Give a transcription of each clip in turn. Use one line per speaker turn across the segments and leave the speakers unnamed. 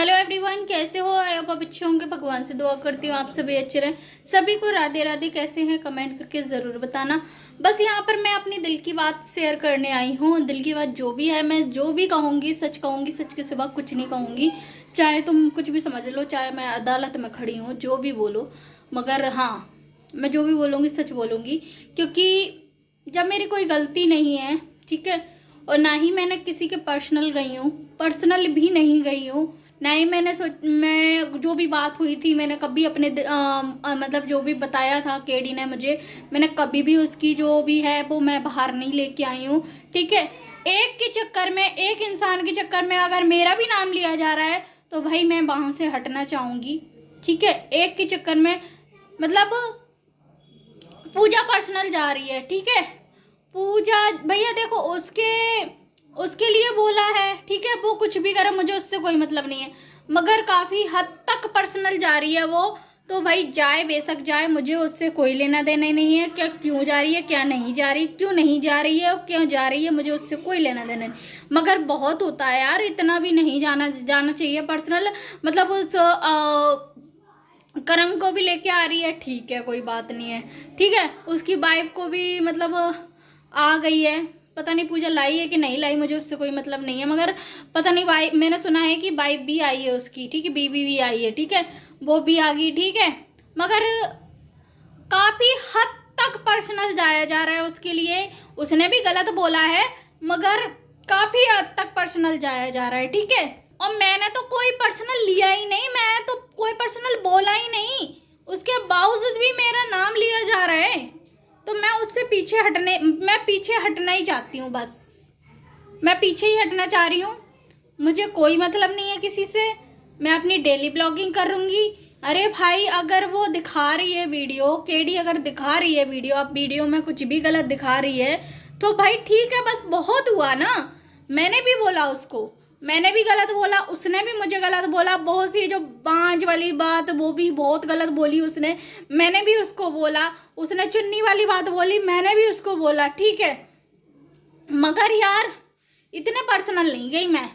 Hello everyone, कैसे हो? I hope आप अच्छे होंगे। भगवान से दुआ करती हूँ आप सभी अच्छे रहें। सभी को राधे राधे। कैसे हैं कमेंट करके ज़रूर बताना। बस यहाँ पर मैं अपनी दिल की बात शेयर करने आई हूँ। दिल की बात जो भी है, मैं जो भी कहूँगी सच कहूँगी, सच के सिवा कुछ नहीं कहूँगी। चाहे तुम कुछ भी समझ लो, चाहे मैं अदालत में खड़ी हूँ, जो भी बोलो, मगर हाँ, मैं जो भी बोलूँगी सच बोलूँगी। क्योंकि जब मेरी कोई गलती नहीं है, ठीक है, और ना ही मैंने किसी के पर्सनल गई हूँ, पर्सनल भी नहीं गई हूँ, ना ही मैं जो भी बात हुई थी मैंने कभी अपने मतलब जो भी बताया था केडी ने मुझे, मैंने कभी भी उसकी जो भी है वो मैं बाहर नहीं लेके आई हूँ। ठीक है, एक के चक्कर में, एक इंसान के चक्कर में अगर मेरा भी नाम लिया जा रहा है तो भाई मैं वहां से हटना चाहूंगी। ठीक है, एक के चक्कर में मतलब पूजा पर्सनल जा रही है, ठीक है, पूजा भैया देखो उसके लिए बोला है, ठीक है, वो कुछ भी करे मुझे उससे कोई मतलब नहीं है, मगर काफी हद तक पर्सनल जा रही है वो। तो भाई जाए, बेशक जाए, मुझे उससे कोई लेना देना नहीं है। क्या क्यों जा रही है, क्या नहीं जा रही, क्यों नहीं जा रही है, क्यों जा रही है, मुझे उससे कोई लेना देना नहीं। मगर बहुत होता है यार, इतना भी नहीं जाना चाहिए पर्सनल। मतलब उस करण को भी लेके आ रही है, ठीक है, कोई बात नहीं है, ठीक है, उसकी वाइफ को भी मतलब आ गई है। पता नहीं पूजा लाई है कि नहीं लाई, मुझे उससे कोई मतलब नहीं है, मगर पता नहीं वाइफ, मैंने सुना है कि वाइफ भी आई है उसकी, ठीक है, बीबी भी आई है, ठीक है, वो भी आ गई, ठीक है, मगर काफी हद तक पर्सनल जाया जा रहा है उसके लिए। उसने भी गलत बोला है, मगर काफी हद तक पर्सनल जाया जा रहा है, ठीक है। और मैंने तो कोई पर्सनल लिया ही नहीं, मैं तो कोई पर्सनल बोला ही नहीं, उसके बावजूद भी मेरा नाम लिया जा रहा है। तो मैं उससे मैं पीछे हटना ही चाहती हूँ, बस मैं पीछे ही हटना चाह रही हूँ। मुझे कोई मतलब नहीं है किसी से, मैं अपनी डेली ब्लॉगिंग करूँगी। अरे भाई, अगर वो दिखा रही है वीडियो, केडी अगर दिखा रही है वीडियो, अब वीडियो में कुछ भी गलत दिखा रही है तो भाई ठीक है, बस बहुत हुआ ना। मैंने भी बोला उसको, मैंने भी गलत बोला, उसने भी मुझे गलत बोला, बहुत सी जो बांझ वाली बात वो भी बहुत गलत बोली उसने, मैंने भी उसको बोला, उसने चुन्नी वाली बात बोली, मैंने भी उसको बोला, ठीक है, मगर यार इतने पर्सनल नहीं गई मैं,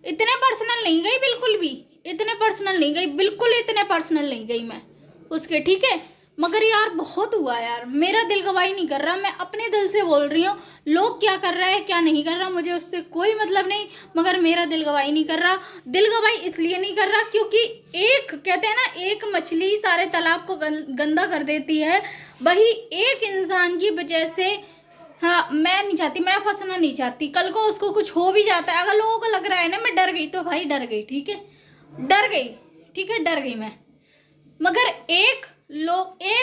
इतने पर्सनल नहीं गई बिल्कुल भी, इतने पर्सनल नहीं गई बिल्कुल, इतने पर्सनल नहीं गई मैं उसके, ठीक है। मगर यार बहुत हुआ यार, मेरा दिल गवाही नहीं कर रहा, मैं अपने दिल से बोल रही हूँ। लोग क्या कर रहा है क्या नहीं कर रहा मुझे उससे कोई मतलब नहीं, मगर मेरा दिल गवाही नहीं कर रहा। दिल गवाही इसलिए नहीं कर रहा क्योंकि एक कहते हैं ना, एक मछली सारे तालाब को गंदा कर देती है, वही एक इंसान की वजह से। हाँ, मैं नहीं चाहती, मैं फंसना नहीं चाहती। कल को उसको कुछ हो भी जाता है, अगर लोगों को लग रहा है ना मैं डर गई, तो भाई डर गई, ठीक है, डर गई, ठीक है, डर गई मैं। मगर एक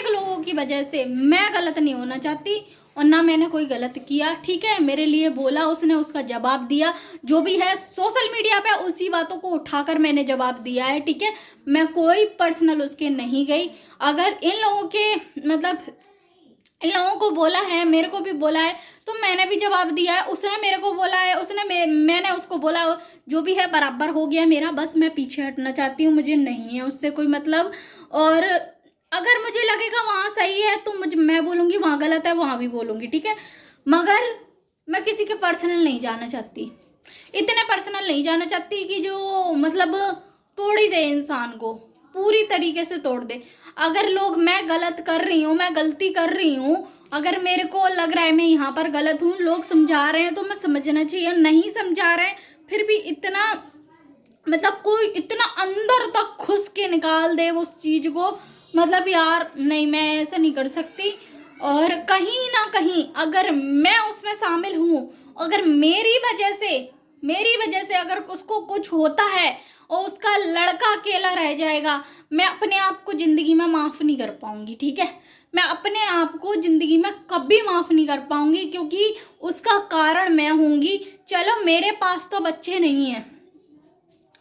लोगों की वजह से मैं गलत नहीं होना चाहती, और ना मैंने कोई गलत किया, ठीक है। मेरे लिए बोला उसने, उसका जवाब दिया, जो भी है सोशल मीडिया पे उसी बातों को उठाकर मैंने जवाब दिया है, ठीक है। मैं कोई पर्सनल उसके नहीं गई। अगर इन लोगों के मतलब इन लोगों को बोला है, मेरे को भी बोला है, तो मैंने भी जवाब दिया है। उसने मेरे को बोला है, मैंने उसको बोला, जो भी है बराबर हो गया मेरा। बस मैं पीछे हटना चाहती हूँ, मुझे नहीं है उससे कोई मतलब। और अगर मुझे लगेगा वहां सही है तो मैं बोलूंगी, वहां गलत है वहां भी बोलूंगी, ठीक है, मगर मैं किसी के पर्सनल नहीं जाना चाहती, इतने पर्सनल नहीं जाना चाहती कि जो मतलब तोड़ ही दे इंसान को, पूरी तरीके से तोड़ दे। अगर लोग, मैं गलत कर रही हूँ, मैं गलती कर रही हूँ, अगर मेरे को लग रहा है मैं यहाँ पर गलत हूँ, लोग समझा रहे हैं तो मैं समझना चाहिए। नहीं समझा रहे फिर भी इतना मतलब कोई इतना अंदर तक घुस के निकाल दे उस चीज को, मतलब यार नहीं, मैं ऐसा नहीं कर सकती। और कहीं ना कहीं अगर मैं उसमें शामिल हूँ, अगर मेरी वजह से अगर उसको कुछ होता है और उसका लड़का अकेला रह जाएगा, मैं अपने आप को जिंदगी में माफ नहीं कर पाऊंगी, ठीक है। मैं अपने आप को जिंदगी में कभी माफ नहीं कर पाऊंगी, क्योंकि उसका कारण मैं होंगी। चलो मेरे पास तो बच्चे नहीं है,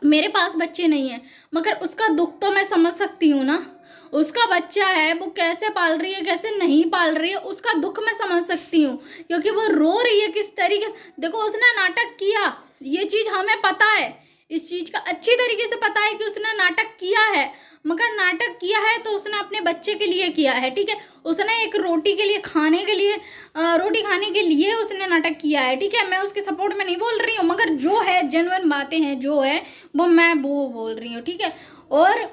मेरे पास बच्चे नहीं है, मगर उसका दुख तो मैं समझ सकती हूँ ना। उसका बच्चा है, वो कैसे पाल रही है कैसे नहीं पाल रही है, उसका दुख मैं समझ सकती हूँ, क्योंकि वो रो रही है किस तरीके। देखो उसने नाटक किया, ये चीज हमें पता है, इस चीज का अच्छी तरीके से पता है कि उसने नाटक किया है, मगर नाटक किया है तो उसने अपने बच्चे के लिए किया है, ठीक है। उसने एक रोटी के लिए, खाने के लिए, रोटी खाने के लिए उसने नाटक किया है, ठीक है। मैं उसके सपोर्ट में नहीं बोल रही हूँ, मगर जो है जेन्युइन बातें हैं जो है वो मैं वो बोल रही हूँ, ठीक है। और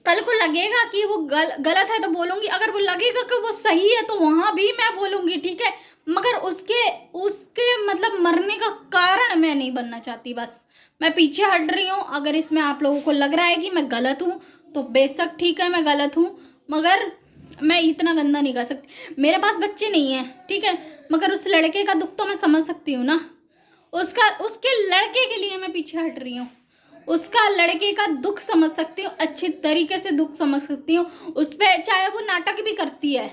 कल को लगेगा कि वो गलत है तो बोलूंगी, अगर वो लगेगा कि वो सही है तो वहां भी मैं बोलूंगी, ठीक है। मगर उसके उसके मतलब मरने का कारण मैं नहीं बनना चाहती, बस मैं पीछे हट रही हूँ। अगर इसमें आप लोगों को लग रहा है कि मैं गलत हूँ तो बेशक ठीक है, मैं गलत हूँ, मगर मैं इतना गंदा नहीं कर सकती। मेरे पास बच्चे नहीं है, ठीक है, मगर उस लड़के का दुख तो मैं समझ सकती हूँ ना। उसके लड़के के लिए मैं पीछे हट रही हूँ, उसका लड़के का दुख समझ सकती हूँ, अच्छी तरीके से दुख समझ सकती हूँ उस पर, चाहे वो नाटक भी करती है,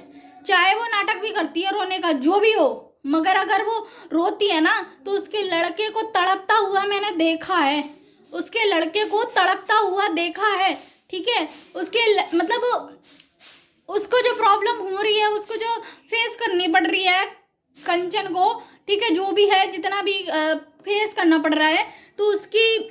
चाहे वो नाटक भी करती है रोने का, जो भी हो, मगर अगर वो रोती है ना तो उसके लड़के को तड़पता हुआ मैंने देखा है, उसके लड़के को तड़पता हुआ देखा है, ठीक है। मतलब उसको जो प्रॉब्लम हो रही है, उसको जो फेस करनी पड़ रही है कंचन को, ठीक है, जो भी है, जितना भी फेस करना पड़ रहा है, तो उसकी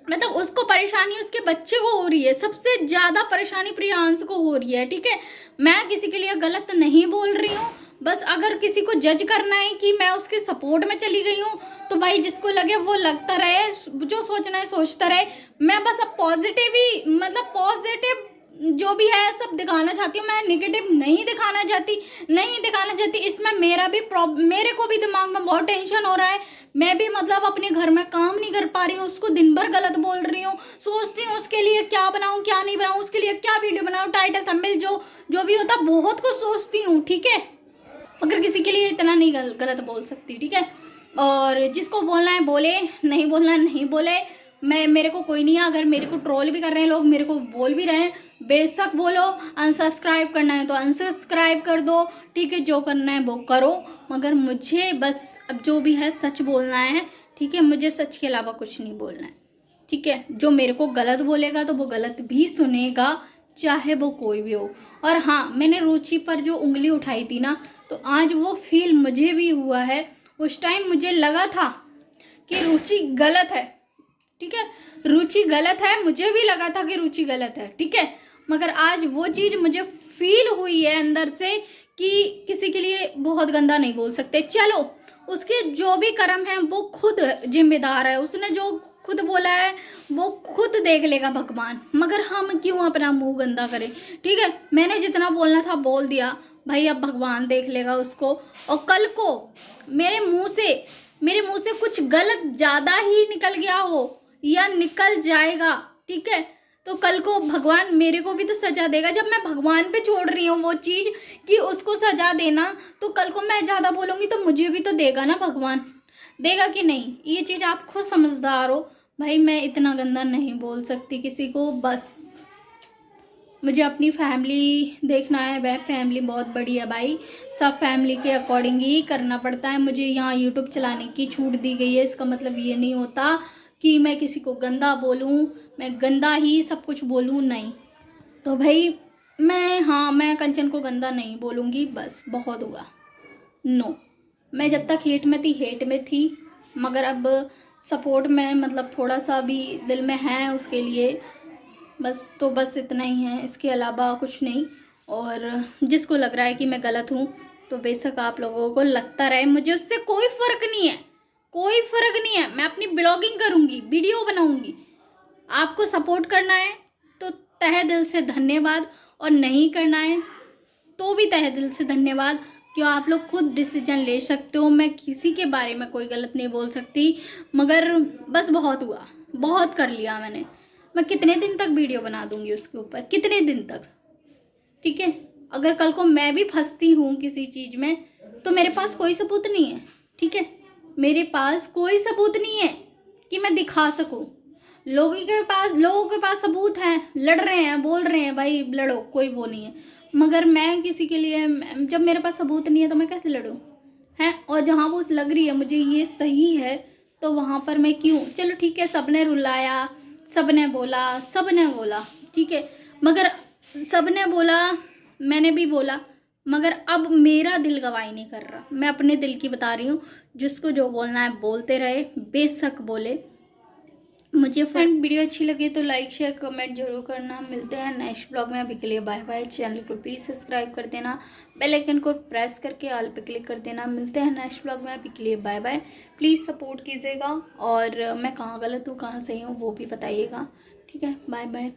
मतलब उसको परेशानी उसके बच्चे को हो रही है, सबसे ज्यादा परेशानी प्रियांश को हो रही है, ठीक है। मैं किसी के लिए गलत नहीं बोल रही हूँ, बस अगर किसी को जज करना है कि मैं उसके सपोर्ट में चली गई हूँ तो भाई जिसको लगे वो लगता रहे, जो सोचना है सोचता रहे। मैं बस अब पॉजिटिव ही, मतलब पॉजिटिव जो भी है सब दिखाना चाहती हूँ, मैं नेगेटिव नहीं दिखाना चाहती। इसमें मेरे को भी दिमाग में बहुत टेंशन हो रहा है, मैं भी मतलब अपने घर में काम नहीं कर पा रही हूँ, उसको दिन भर गलत बोल रही हूँ, सोचती हूँ उसके लिए क्या बनाऊँ क्या नहीं बनाऊँ, उसके लिए क्या वीडियो बनाऊँ, टाइटल थंबनेल जो भी होता, बहुत कुछ सोचती हूँ, ठीक है। अगर किसी के लिए इतना नहीं गलत बोल सकती, ठीक है। और जिसको बोलना है बोले, नहीं बोलना है नहीं बोले, मेरे को कोई नहीं है। अगर मेरे को ट्रोल भी कर रहे हैं लोग, मेरे को बोल भी रहे हैं, बेशक बोलो। अनसब्सक्राइब करना है तो अनसब्सक्राइब कर दो, ठीक है, जो करना है वो करो, मगर मुझे बस अब जो भी है सच बोलना है, ठीक है। मुझे सच के अलावा कुछ नहीं बोलना है, ठीक है। जो मेरे को गलत बोलेगा तो वो गलत भी सुनेगा, चाहे वो कोई भी हो। और हाँ, मैंने रुचि पर जो उंगली उठाई थी ना, तो आज वो फील मुझे भी हुआ है। उस टाइम मुझे लगा था कि रुचि गलत है, ठीक है, रुचि गलत है, मुझे भी लगा था कि रुचि गलत है, ठीक है। मगर आज वो चीज मुझे फील हुई है अंदर से कि किसी के लिए बहुत गंदा नहीं बोल सकते। चलो, उसके जो भी कर्म है वो खुद जिम्मेदार है, उसने जो खुद बोला है वो खुद देख लेगा भगवान, मगर हम क्यों अपना मुंह गंदा करें, ठीक है। मैंने जितना बोलना था बोल दिया भाई, अब भगवान देख लेगा उसको। और कल को मेरे मुंह से कुछ गलत ज्यादा ही निकल गया हो या निकल जाएगा, ठीक है, तो कल को भगवान मेरे को भी तो सजा देगा। जब मैं भगवान पे छोड़ रही हूँ वो चीज कि उसको सजा देना, तो कल को मैं ज्यादा बोलूंगी तो मुझे भी तो देगा ना भगवान, देगा कि नहीं। ये चीज आप खुद समझदार हो भाई, मैं इतना गंदा नहीं बोल सकती किसी को। बस मुझे अपनी फैमिली देखना है, वह फैमिली बहुत बड़ी है भाई, सब फैमिली के अकॉर्डिंग ही करना पड़ता है। मुझे यहाँ यूट्यूब चलाने की छूट दी गई है, इसका मतलब ये नहीं होता कि मैं किसी को गंदा बोलूँ, मैं गंदा ही सब कुछ बोलूँ, नहीं। तो भाई मैं कंचन को गंदा नहीं बोलूँगी, बस बहुत हुआ। नो, मैं जब तक हेट में थी, मगर अब सपोर्ट में मतलब थोड़ा सा भी दिल में है उसके लिए, बस। तो बस इतना ही है, इसके अलावा कुछ नहीं। और जिसको लग रहा है कि मैं गलत हूँ तो बेशक आप लोगों को लगता रहे, मुझे उससे कोई फ़र्क नहीं है, कोई फ़र्क नहीं है। मैं अपनी ब्लॉगिंग करूँगी, वीडियो बनाऊँगी, आपको सपोर्ट करना है तो तहे दिल से धन्यवाद, और नहीं करना है तो भी तहे दिल से धन्यवाद, क्यों आप लोग खुद डिसीजन ले सकते हो। मैं किसी के बारे में कोई गलत नहीं बोल सकती, मगर बस बहुत हुआ, बहुत कर लिया मैंने। मैं कितने दिन तक वीडियो बना दूंगी उसके ऊपर, कितने दिन तक, ठीक है। अगर कल को मैं भी फंसती हूँ किसी चीज में तो मेरे पास कोई सबूत नहीं है, ठीक है, मेरे पास कोई सबूत नहीं है कि मैं दिखा सकूं। लोगों के पास सबूत हैं, लड़ रहे हैं, बोल रहे हैं भाई लड़ो, कोई वो नहीं है, मगर मैं किसी के लिए, जब मेरे पास सबूत नहीं है तो मैं कैसे लड़ूं, हैं। और जहाँ वो लग रही है मुझे ये सही है तो वहां पर मैं क्यों। चलो ठीक है, सबने रुलाया, सबने बोला, ठीक है, मगर सबने बोला, मैंने भी बोला, मगर अब मेरा दिल गवाही नहीं कर रहा। मैं अपने दिल की बता रही हूँ, जिसको जो बोलना है बोलते रहे, बेशक बोले, मुझे फ्रेंड वीडियो अच्छी लगी तो लाइक शेयर कमेंट जरूर करना। मिलते हैं नेक्स्ट ब्लॉग में, अभी के लिए बाय बाय। चैनल को प्लीज़ सब्सक्राइब कर देना, बेल आइकन को प्रेस करके ऑल पे क्लिक कर देना। मिलते हैं नेक्स्ट ब्लॉग में, अभी के लिए बाय बाय। प्लीज़ सपोर्ट कीजिएगा और मैं कहाँ गलत हूँ कहाँ सही हूँ वो भी बताइएगा। ठीक है, बाय बाय।